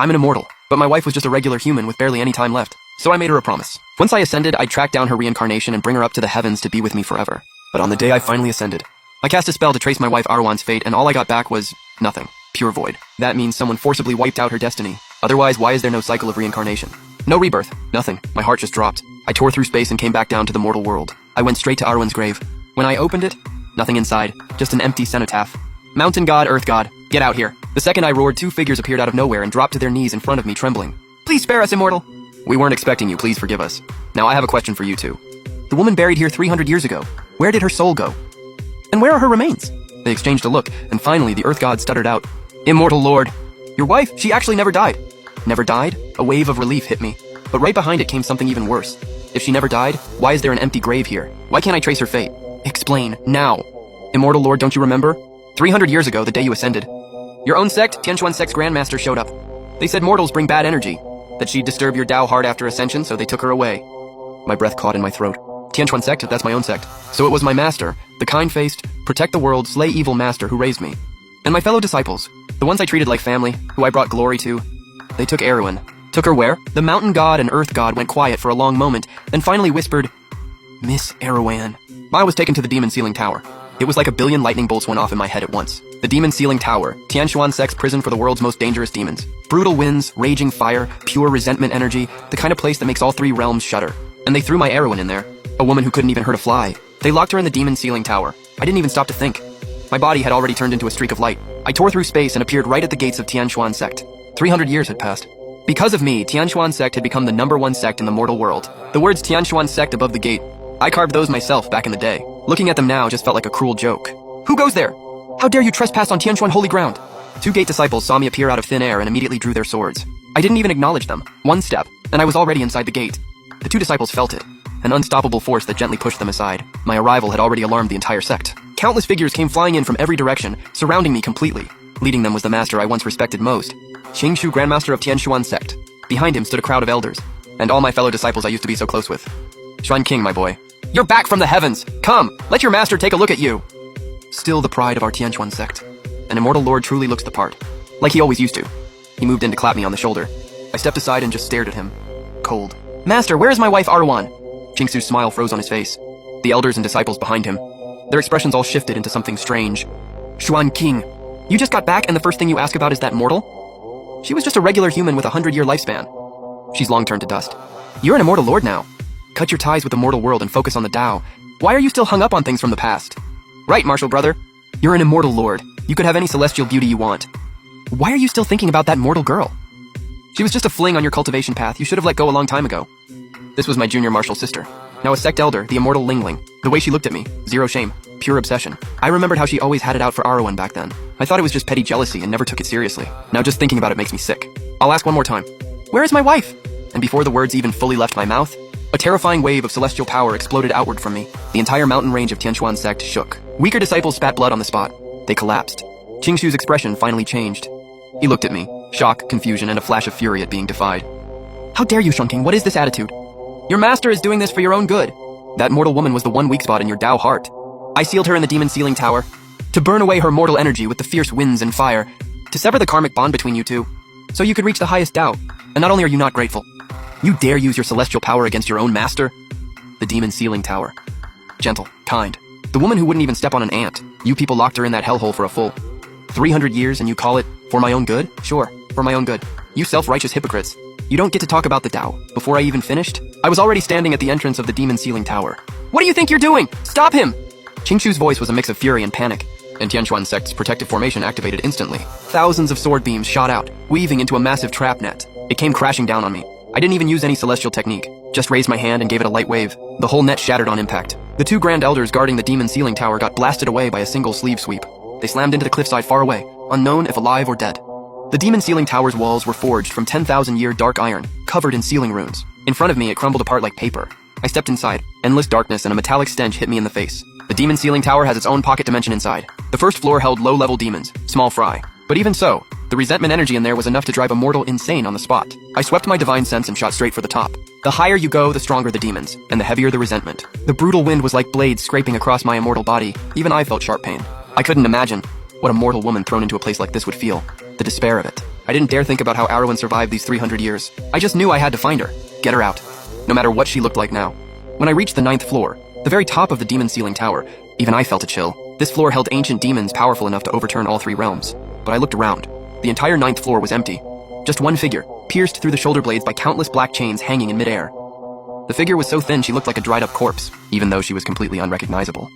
I'm an immortal, but my wife was just a regular human with barely any time left. So I made her a promise. Once I ascended, I'd track down her reincarnation and bring her up to the heavens to be with me forever. But on the day I finally ascended, I cast a spell to trace my wife Arwan's fate, and all I got back was nothing. Pure void. That means someone forcibly wiped out her destiny. Otherwise, why is there no cycle of reincarnation? No rebirth. Nothing. My heart just dropped. I tore through space and came back down to the mortal world. I went straight to Arwan's grave. When I opened it, nothing inside. Just an empty cenotaph. Mountain god, earth god, get out here. The second I roared, two figures appeared out of nowhere and dropped to their knees in front of me, trembling. Please spare us, immortal. We weren't expecting you, please forgive us. Now I have a question for you two. The woman buried here 300 years ago. Where did her soul go? And where are her remains? They exchanged a look, and finally the earth god stuttered out. Immortal lord. Your wife, she actually never died. Never died? A wave of relief hit me. But right behind it came something even worse. If she never died, why is there an empty grave here? Why can't I trace her fate? Explain, now. Immortal lord, don't you remember? 300 years ago, the day you ascended. Your own sect, Tianquan Sect's grandmaster, showed up. They said mortals bring bad energy, that she'd disturb your Tao heart after ascension, so they took her away. My breath caught in my throat. Tianquan Sect, that's my own sect. So it was my master, the kind-faced, protect the world, slay evil master who raised me. And my fellow disciples, the ones I treated like family, who I brought glory to, they took Erwin. Took her where? The mountain god and earth god went quiet for a long moment, then finally whispered, Miss Erwan. I was taken to the demon ceiling tower. It was like a billion lightning bolts went off in my head at once. The demon ceiling tower, Tianquan Sect's prison for the world's most dangerous demons. Brutal winds, raging fire, pure resentment energy, the kind of place that makes all three realms shudder. And they threw my Erwin in there, a woman who couldn't even hurt a fly. They locked her in the demon ceiling tower. I didn't even stop to think. My body had already turned into a streak of light. I tore through space and appeared right at the gates of Tianquan Sect. 300 years had passed. Because of me, Tianquan Sect had become the #1 sect in the mortal world. The words Tianquan Sect above the gate, I carved those myself back in the day. Looking at them now just felt like a cruel joke. Who goes there? How dare you trespass on Tianquan holy ground? Two gate disciples saw me appear out of thin air and immediately drew their swords. I didn't even acknowledge them. One step, and I was already inside the gate. The two disciples felt it, an unstoppable force that gently pushed them aside. My arrival had already alarmed the entire sect. Countless figures came flying in from every direction, surrounding me completely. Leading them was the master I once respected most, Qingshu, Grandmaster of Tianquan Sect. Behind him stood a crowd of elders, and all my fellow disciples I used to be so close with. Xuan King, my boy. You're back from the heavens! Come, let your master take a look at you! Still the pride of our Tianquan Sect. An immortal lord truly looks the part, like he always used to. He moved in to clap me on the shoulder. I stepped aside and just stared at him. Cold. Master, where is my wife Arwan? Qingsu's smile froze on his face. The elders and disciples behind him, their expressions all shifted into something strange. Xuan King, you just got back and the first thing you ask about is that mortal? She was just a regular human with a 100-year lifespan. She's long turned to dust. You're an immortal lord now. Cut your ties with the mortal world and focus on the Tao. Why are you still hung up on things from the past? Right, Marshall brother. You're an immortal lord. You could have any celestial beauty you want. Why are you still thinking about that mortal girl? She was just a fling on your cultivation path. You should have let go a long time ago. This was my junior Marshall sister. Now a sect elder, the immortal Lingling. The way she looked at me, zero shame, pure obsession. I remembered how she always had it out for Arwen back then. I thought it was just petty jealousy and never took it seriously. Now just thinking about it makes me sick. I'll ask one more time. Where is my wife? And before the words even fully left my mouth, a terrifying wave of celestial power exploded outward from me. The entire mountain range of Tianquan Sect shook. Weaker disciples spat blood on the spot. They collapsed. Qingshu's expression finally changed. He looked at me, shock, confusion, and a flash of fury at being defied. How dare you, Xuan King? What is this attitude? Your master is doing this for your own good. That mortal woman was the one weak spot in your Tao heart. I sealed her in the demon ceiling tower, to burn away her mortal energy with the fierce winds and fire, to sever the karmic bond between you two, so you could reach the highest Tao. And not only are you not grateful, you dare use your celestial power against your own master? The demon ceiling tower. Gentle, kind. The woman who wouldn't even step on an ant. You people locked her in that hellhole for a full 300 years and you call it for my own good? Sure, for my own good. You self-righteous hypocrites. You don't get to talk about the Tao. Before I even finished, I was already standing at the entrance of the demon ceiling tower. What do you think you're doing? Stop him! Qingshu's voice was a mix of fury and panic, and Tianquan Sect's protective formation activated instantly. Thousands of sword beams shot out, weaving into a massive trap net. It came crashing down on me. I didn't even use any celestial technique, just raised my hand and gave it a light wave. The whole net shattered on impact. The two grand elders guarding the demon ceiling tower got blasted away by a single sleeve sweep. They slammed into the cliffside far away, unknown if alive or dead. The demon ceiling tower's walls were forged from 10,000-year dark iron, covered in sealing runes. In front of me, it crumbled apart like paper. I stepped inside. Endless darkness and a metallic stench hit me in the face. The demon ceiling tower has its own pocket dimension inside. The first floor held low-level demons, small fry. But even so, the resentment energy in there was enough to drive a mortal insane on the spot. I swept my divine sense and shot straight for the top. The higher you go, the stronger the demons, and the heavier the resentment. The brutal wind was like blades scraping across my immortal body. Even I felt sharp pain. I couldn't imagine what a mortal woman thrown into a place like this would feel. The despair of it. I didn't dare think about how Arwen survived these 300 years. I just knew I had to find her, get her out, no matter what she looked like now. When I reached the 9th floor, the very top of the demon ceiling tower, even I felt a chill. This floor held ancient demons powerful enough to overturn all 3 realms. But I looked around. The entire 9th floor was empty. Just one figure, pierced through the shoulder blades by countless black chains hanging in midair. The figure was so thin she looked like a dried-up corpse, even though she was completely unrecognizable.